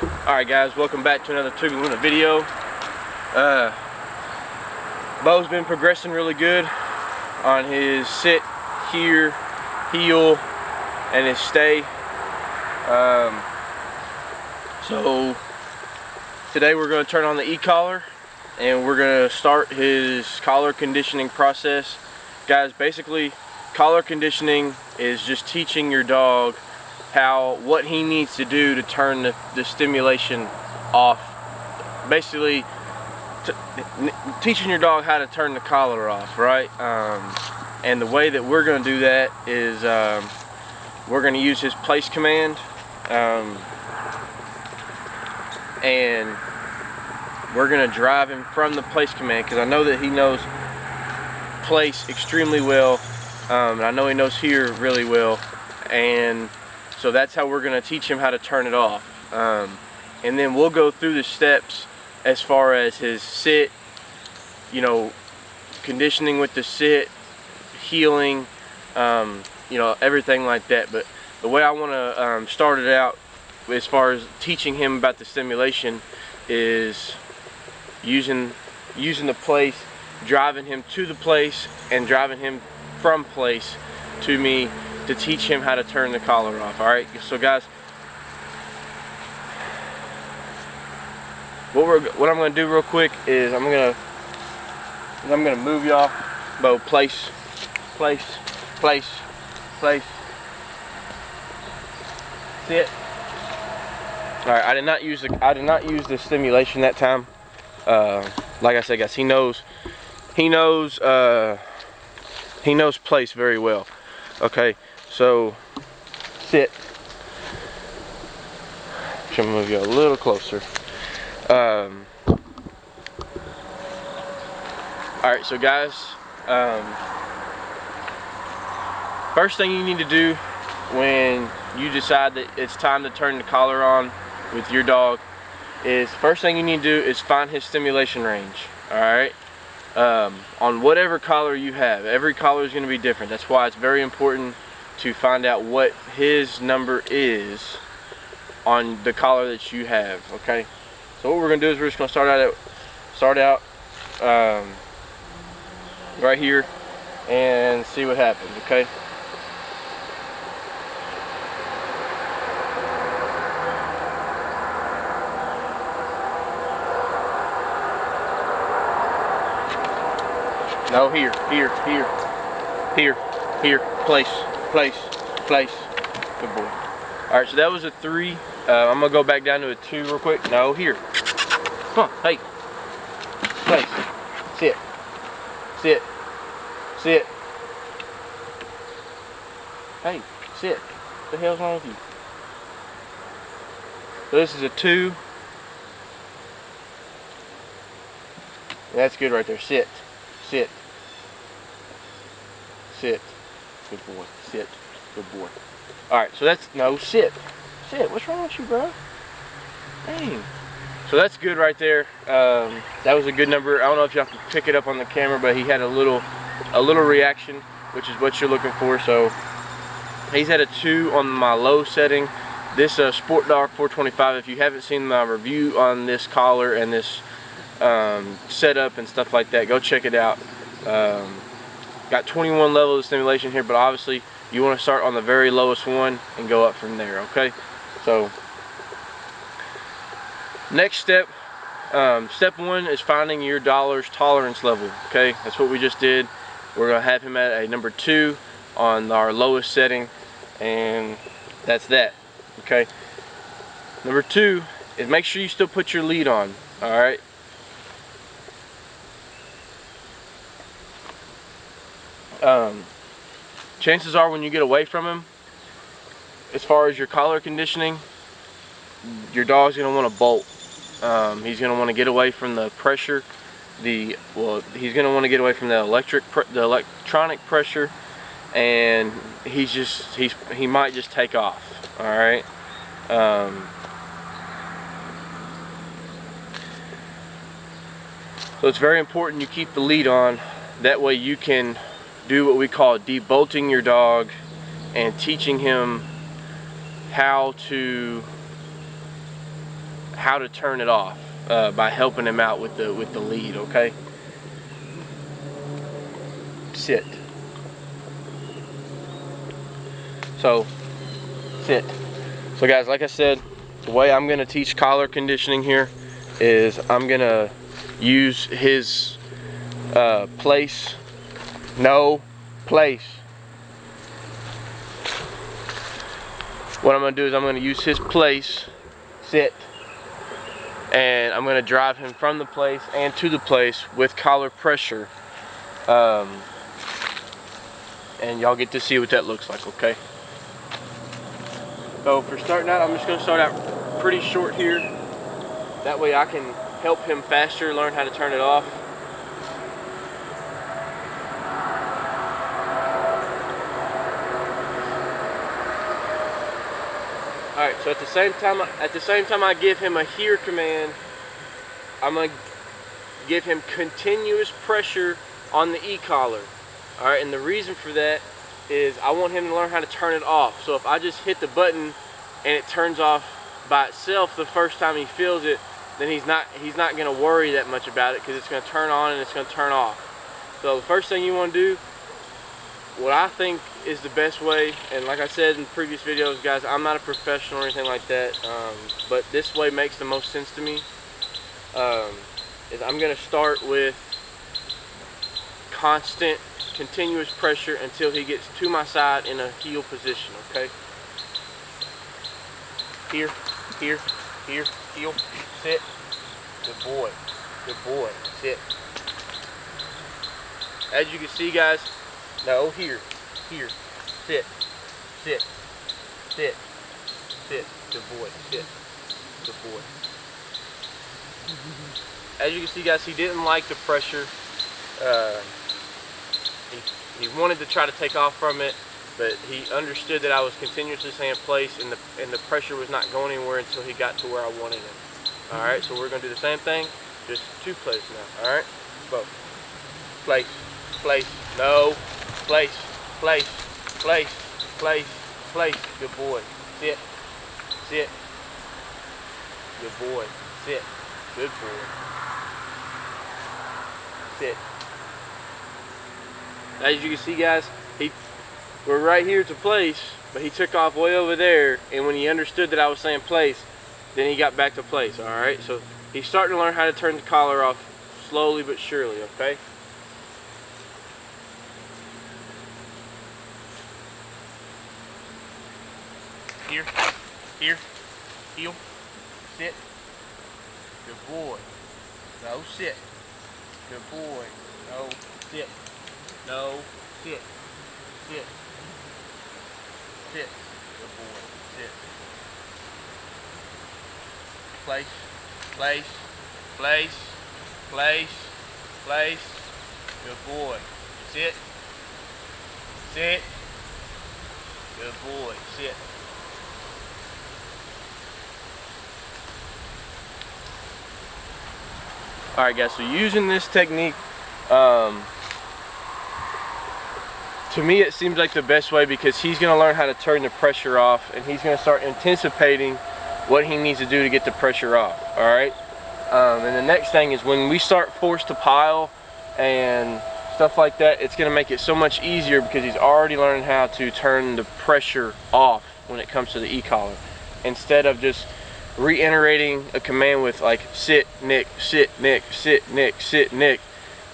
Alright guys, welcome back to another Tugaluna video. Bo's been progressing really good on his sit, here, heel, and his stay. So today we're going to turn on the e-collar and we're going to start his collar conditioning process. Guys, basically collar conditioning is just teaching your dog what he needs to do to turn the stimulation off. Basically teaching your dog how to turn the collar off, right? And the way that we're going to do that is we're going to use his place command, and we're going to drive him from the place command, because I know that he knows place extremely well, and I know he knows here really well, and so that's how we're going to teach him how to turn it off. And then we'll go through the steps as far as his sit, conditioning with the sit, healing, everything like that. But the way I want to start it out as far as teaching him about the stimulation is using the place, driving him to the place, and driving him from place to me to teach him how to turn the collar off. Alright, so guys, what I'm going to do real quick is I'm going to move y'all. Bo, place, sit. Alright, I did not use the stimulation that time. Like I said, guys, he knows place very well. Okay, so sit. I'm gonna move you a little closer. Alright, so guys, first thing you need to do when you decide that it's time to turn the collar on with your dog is, first thing you need to do is find his stimulation range. Alright, on whatever collar you have, every collar is going to be different. That's why it's very important to find out what his number is on the collar that you have. Okay, so what we're going to do is we're just going to start out right here and see what happens. Okay, no, here, place. Good boy. Alright, so that was a 3. I'm gonna go back down to a 2 real quick. No, here. Come on, hey. Place. Sit. Hey, sit. What the hell's wrong with you? So this is a 2. That's good right there. Sit. Good boy. Sit. Good boy. Alright, so that's, no, sit. What's wrong with you, bro? Dang. So that's good right there. That was a good number. I don't know if y'all can pick it up on the camera, but he had a little reaction, which is what you're looking for. So he's at a 2 on my low setting. This Sport Dog 425, if you haven't seen my review on this collar and this setup and stuff like that, go check it out. Got 21 levels of stimulation here, but obviously you want to start on the very lowest one and go up from there. Okay, so next step, step 1 is finding your dollar's tolerance level. Okay, that's what we just did. We're gonna have him at a number 2 on our lowest setting, and that's that. Okay, number 2 is make sure you still put your lead on. All right, chances are when you get away from him, as far as your collar conditioning, your dog's going to want to bolt. He's going to want to get away from the pressure. He's going to want to get away from the electronic pressure, and he might just take off. All right. So it's very important you keep the lead on. That way you can do what we call debolting your dog and teaching him how to how to turn it off by helping him out with the lead. Okay. Sit. So sit. So guys, like I said, the way I'm gonna teach collar conditioning here is I'm gonna use his place. No, place. What I'm gonna do is I'm gonna use his place, sit, and I'm gonna drive him from the place and to the place with collar pressure. And y'all get to see what that looks like, okay? So for starting out, I'm just gonna start out pretty short here. That way I can help him faster learn how to turn it off. Alright, so at the same time I give him a here command, I'm gonna give him continuous pressure on the e-collar. Alright, and the reason for that is I want him to learn how to turn it off. So if I just hit the button and it turns off by itself the first time he feels it, then he's not gonna worry that much about it, because it's gonna turn on and it's gonna turn off. So the first thing you want to do, what I think is the best way, and like I said in previous videos, guys, I'm not a professional or anything like that, but this way makes the most sense to me, is I'm gonna start with constant, continuous pressure until he gets to my side in a heel position, okay? Here, here, here, heel, sit, good boy, sit. As you can see, guys, no, here, sit, sit, sit, sit, good boy, sit, good boy. As you can see, guys, he didn't like the pressure. He wanted to try to take off from it, but he understood that I was continuously saying place, and the pressure was not going anywhere until he got to where I wanted him. Alright, so we're going to do the same thing, just two plays now. Alright, both. Place, place, no, place, place, place, place, place, good boy, sit, sit, good boy, sit, good boy, sit. As you can see, guys, we're right here to place, but he took off way over there, and when he understood that I was saying place, then he got back to place. Alright, so he's starting to learn how to turn the collar off slowly but surely, okay? Here, here, heel, sit, good boy, no, sit, good boy, no, sit, no, sit, sit, sit, good boy, sit, place, place, place, place, place, good boy, sit, sit, good boy, sit. Alright, guys, so using this technique, to me it seems like the best way, because he's going to learn how to turn the pressure off, and he's going to start anticipating what he needs to do to get the pressure off. Alright, and the next thing is when we start forced to pile and stuff like that, it's going to make it so much easier, because he's already learning how to turn the pressure off when it comes to the e-collar, instead of just reiterating a command with like sit, nick, sit, nick, sit, nick, sit, nick.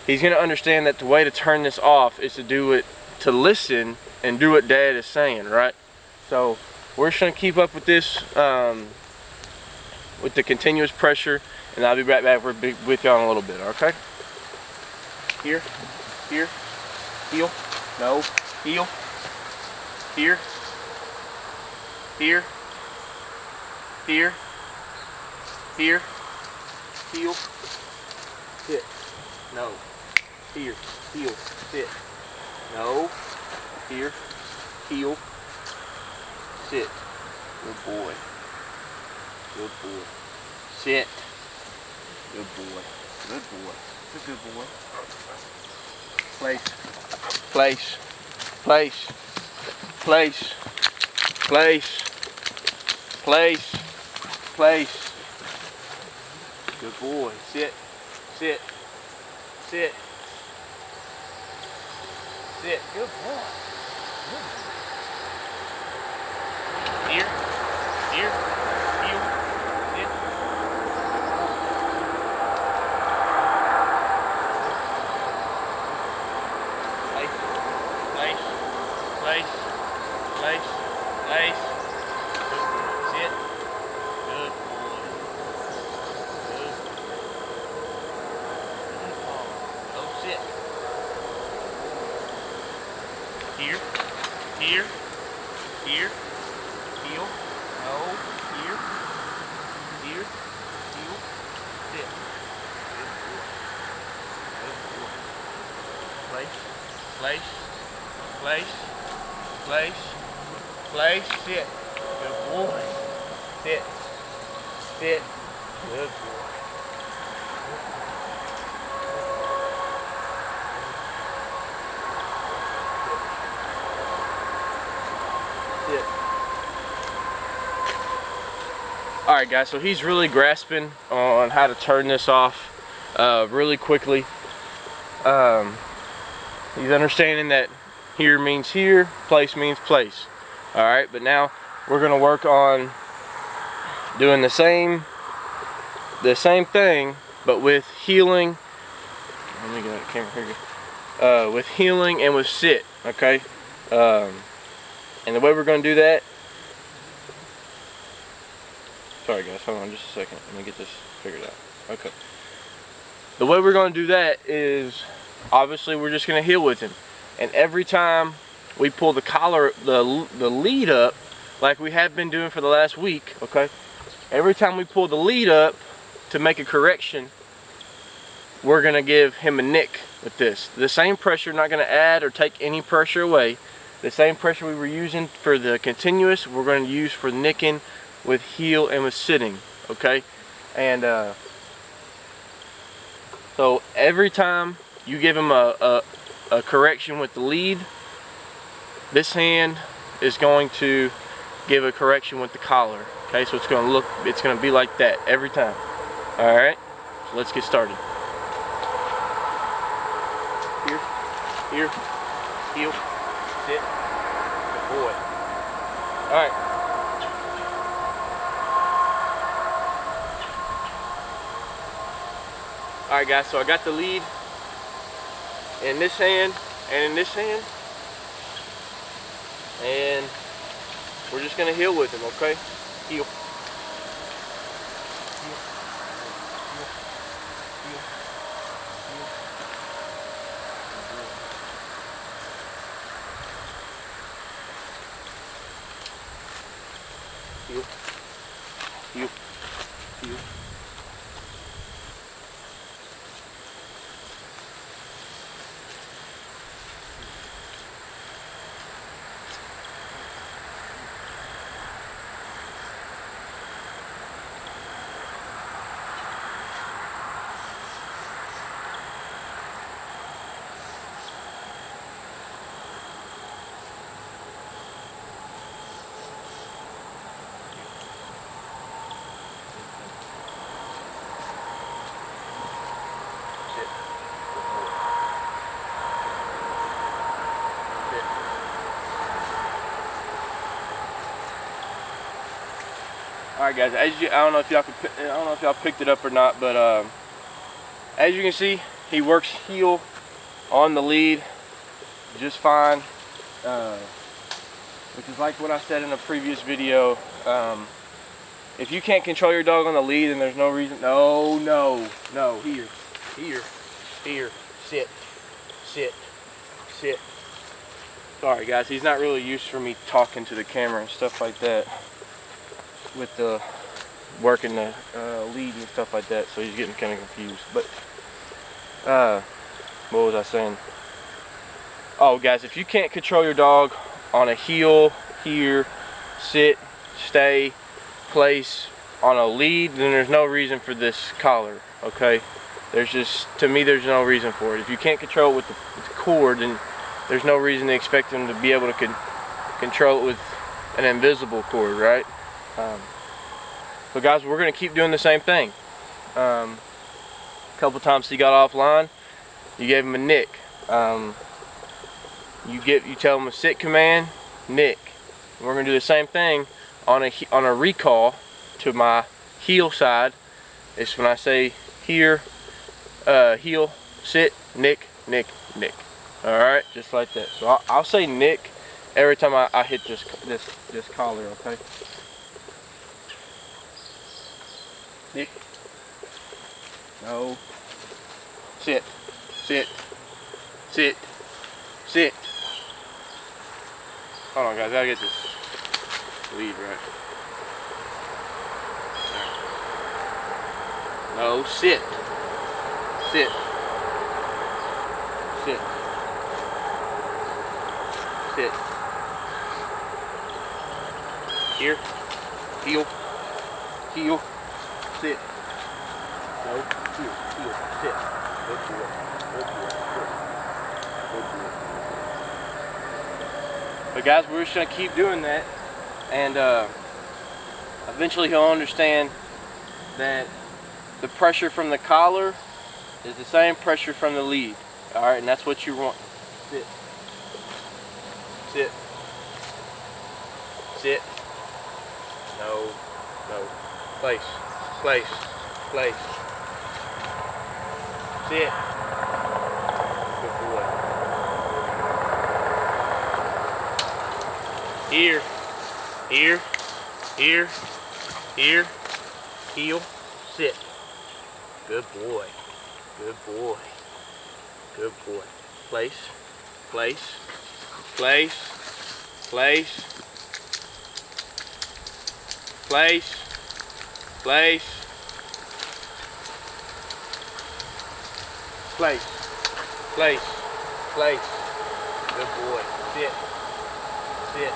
He's going to understand that the way to turn this off is to do it, to listen and do what Dad is saying, right? So we're just going to keep up with this, with the continuous pressure, and I'll be right back with y'all in a little bit, okay? Here, here, heel, no, heel, here, here, here, here, heel, sit, no, here, heel, sit, no, here, heel, sit, good boy, sit, good boy, good boy, it's a good boy, place, place, place, place, place, place, place, Good boy. Sit. Sit. Sit. Sit. Good boy. Good boy. Here. Here. Heel. Sit. Place. Place. Place. Place. Place. Good boy. Sit. Good boy. Good. Good boy. Go sit. Here. Here. Here. Heel. No. Here. Here. Heel. Sit. Good boy. Good boy. Place. Place. Place. Place. Place. Sit. Good boy. Sit. Sit. Good boy. Sit. Alright guys, so he's really grasping on how to turn this off really quickly. He's understanding that here means here, place means place. Alright, but now we're going to work on doing the same thing, but with heeling. Let me get that camera here. With heeling and with sit, okay? And the way we're going to do that, sorry guys, hold on just a second. Let me get this figured out. Okay. The way we're going to do that is, obviously we're just going to heel with him. And every time we pull the collar, the lead up, like we have been doing for the last week, okay? Every time we pull the lead up to make a correction, we're going to give him a nick with this. The same pressure, not going to add or take any pressure away. The same pressure we were using for the continuous, we're going to use for nicking with heel and with sitting, okay? And so every time you give him a correction with the lead, this hand is going to give a correction with the collar, okay? So it's going to be like that every time. All right, so let's get started. Here, here, heel, sit, good boy. All right. Alright guys, so I got the lead in this hand and in this hand, and we're just going to heel with him, okay? Heel. Heel. Heel. Heel. Heel. Heel. Heel. Heel. Alright guys, I don't know if y'all picked it up or not, but as you can see, he works heel on the lead just fine, which is like what I said in a previous video. If you can't control your dog on the lead, then there's no reason. No, here, sit, sit, sit. Sorry guys, he's not really used for me talking to the camera and stuff like that, with the working the lead and stuff like that, so he's getting kind of confused. But what was I saying? Oh guys, if you can't control your dog on a heel, here, sit, stay, place, on a lead, then there's no reason for this collar, okay? To me, there's no reason for it. If you can't control it with the cord, then there's no reason to expect them to be able to control it with an invisible cord, right? So guys, we're going to keep doing the same thing. A couple times he got offline, you gave him a nick. You tell him a sit command, nick. We're gonna do the same thing on a recall to my heel side. It's when I say here, heel, sit, nick, nick, nick. All right, just like that. So I'll say nick every time I hit this collar. Okay. Nick. No. Sit. Sit. Sit. Sit. Hold on, guys. I gotta get this lead right. No. Sit. Sit. Sit. Sit. Here. Heel. Heel. Sit. No. Heel. Heel. Sit. Good boy. Good boy. Good boy. But guys, we're just gonna keep doing that, and eventually he'll understand that the pressure from the collar is the same pressure from the lead. All right, and that's what you want. Sit. Sit. Sit. No. No. Place. Place. Place. Sit. Good boy. Here. Here. Here. Here. Heel. Sit. Good boy. Good boy. Good boy. Place. Place. Place. Place. Place. Place. Place. Place. Place. Good boy. Sit. Sit.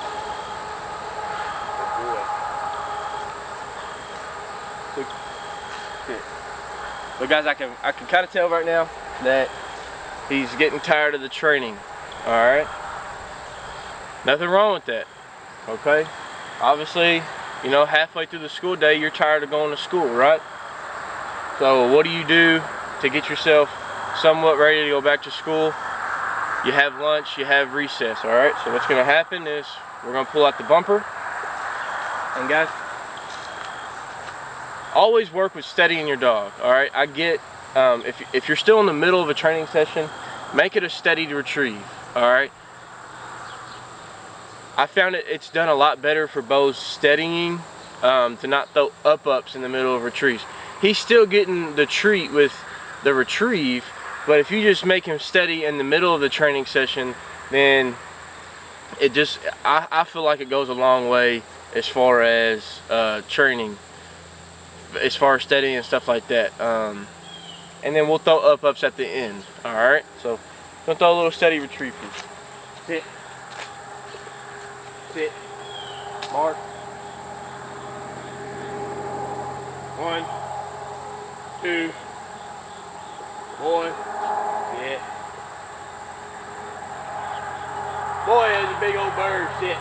Good boy. Sit. But guys, I can kind of tell right now that he's getting tired of the training. All right. Nothing wrong with that. Okay. Obviously, you know, halfway through the school day, you're tired of going to school, right? So what do you do to get yourself somewhat ready to go back to school? You have lunch, you have recess, all right? So what's gonna happen is we're gonna pull out the bumper. And guys, always work with steadying your dog, all right? I get, if you're still in the middle of a training session, make it a steady retrieve, all right? I found it's done a lot better for Bo's steadying, to not throw up-ups in the middle of retrieves. He's still getting the treat with the retrieve, but if you just make him steady in the middle of the training session, then it just, I feel like it goes a long way as far as training, as far as steadying and stuff like that. And then we'll throw up-ups at the end, all right? So we'll throw a little steady retrieve. Sit. Sit. Mark. 1, 2. Boy. Sit. Boy, there's a big old bird. Sit.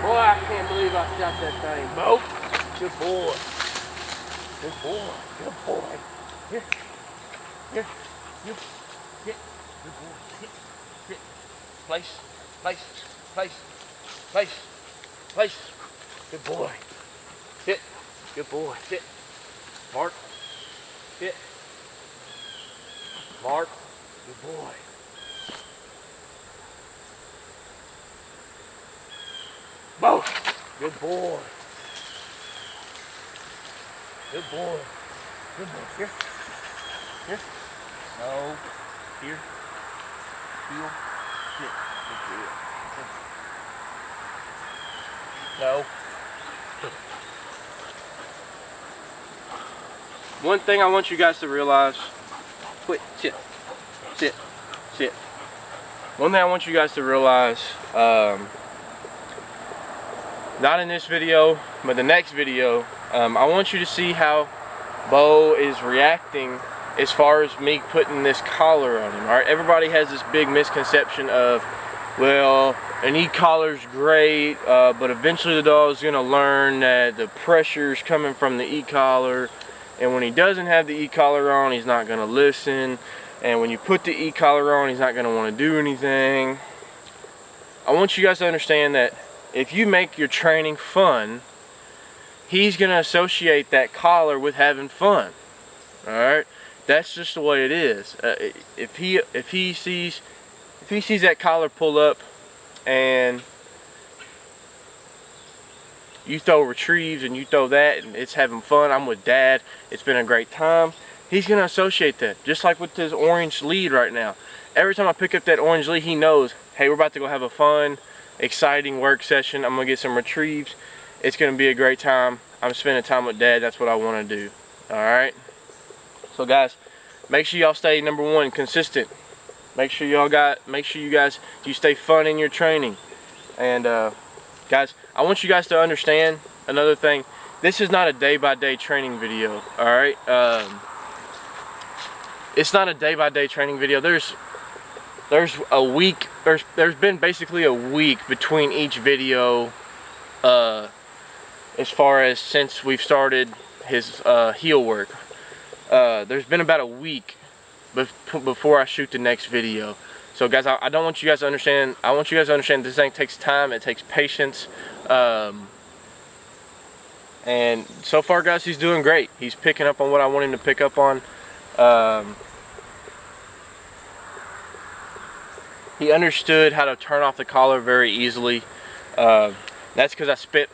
Boy, I can't believe I shot that thing. Bo. Good boy. Good boy. Good boy. Here. Here. You. Sit. Good boy. Sit. Sit. Place. Place. Place. Place. Place. Good boy. Sit. Good boy. Sit. Mark. Sit. Mark. Good boy. Bo. Good boy. Good boy. Good boy. Here. Here. No. Here. Heel. Sit. Good boy. No. One thing I want you guys to realize, quit, sit, sit, sit. One thing I want you guys to realize, not in this video, but the next video, I want you to see how Bo is reacting as far as me putting this collar on him. Alright, everybody has this big misconception of well, an e-collar's great, but eventually the dog's gonna learn that the pressure's coming from the e-collar, and when he doesn't have the e-collar on, he's not gonna listen, and when you put the e-collar on, he's not gonna want to do anything. I want you guys to understand that if you make your training fun, he's gonna associate that collar with having fun. All right, that's just the way it is. If he sees that collar pull up and you throw retrieves and you throw that and it's having fun, I'm with dad, it's been a great time, he's gonna associate that. Just like with this orange lead right now. Every time I pick up that orange lead, he knows, hey, we're about to go have a fun, exciting work session. I'm gonna get some retrieves. It's gonna be a great time. I'm spending time with dad. That's what I want to do. All right. So guys, make sure y'all stay, number one, consistent. Make sure you guys stay fun in your training. And guys, I want you guys to understand another thing. This is not a day-by-day training video. All right. It's not a day-by-day training video. There's a week. There's been basically a week between each video. As far as since we've started his heel work, there's been about a week before I shoot the next video. So guys, I don't want you guys to understand. I want you guys to understand this thing takes time. It takes patience. And so far, guys, he's doing great. He's picking up on what I want him to pick up on. He understood how to turn off the collar very easily. That's because I spent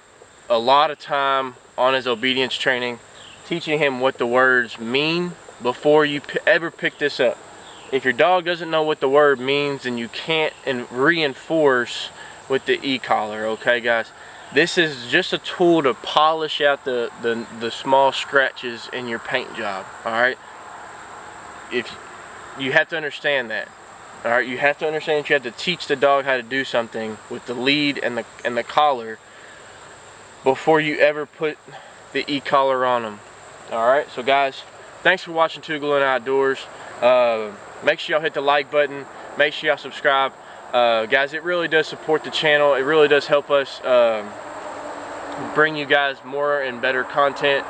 a lot of time on his obedience training, teaching him what the words mean before you ever pick this up. If your dog doesn't know what the word means, then you can't reinforce with the e-collar, okay guys? This is just a tool to polish out the small scratches in your paint job, alright? If you have to understand that. Alright, you have to understand that you have to teach the dog how to do something with the lead and the collar before you ever put the e-collar on them. Alright, so guys, thanks for watching Tugaluna Outdoors. Make sure y'all hit the like button. Make sure y'all subscribe. Guys, it really does support the channel. It really does help us bring you guys more and better content.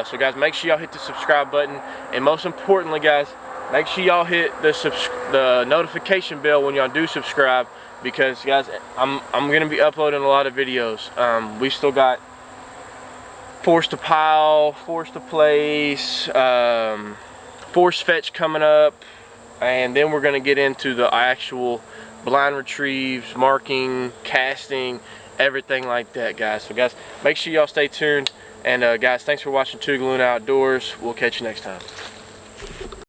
So guys, make sure y'all hit the subscribe button. And most importantly, guys, make sure y'all hit the notification bell when y'all do subscribe, because guys, I'm gonna be uploading a lot of videos. We still got force to pile, force to place, force fetch coming up, and then we're gonna get into the actual blind retrieves, marking, casting, everything like that, guys. So guys, make sure y'all stay tuned. And guys, thanks for watching Tugaluna Outdoors. We'll catch you next time.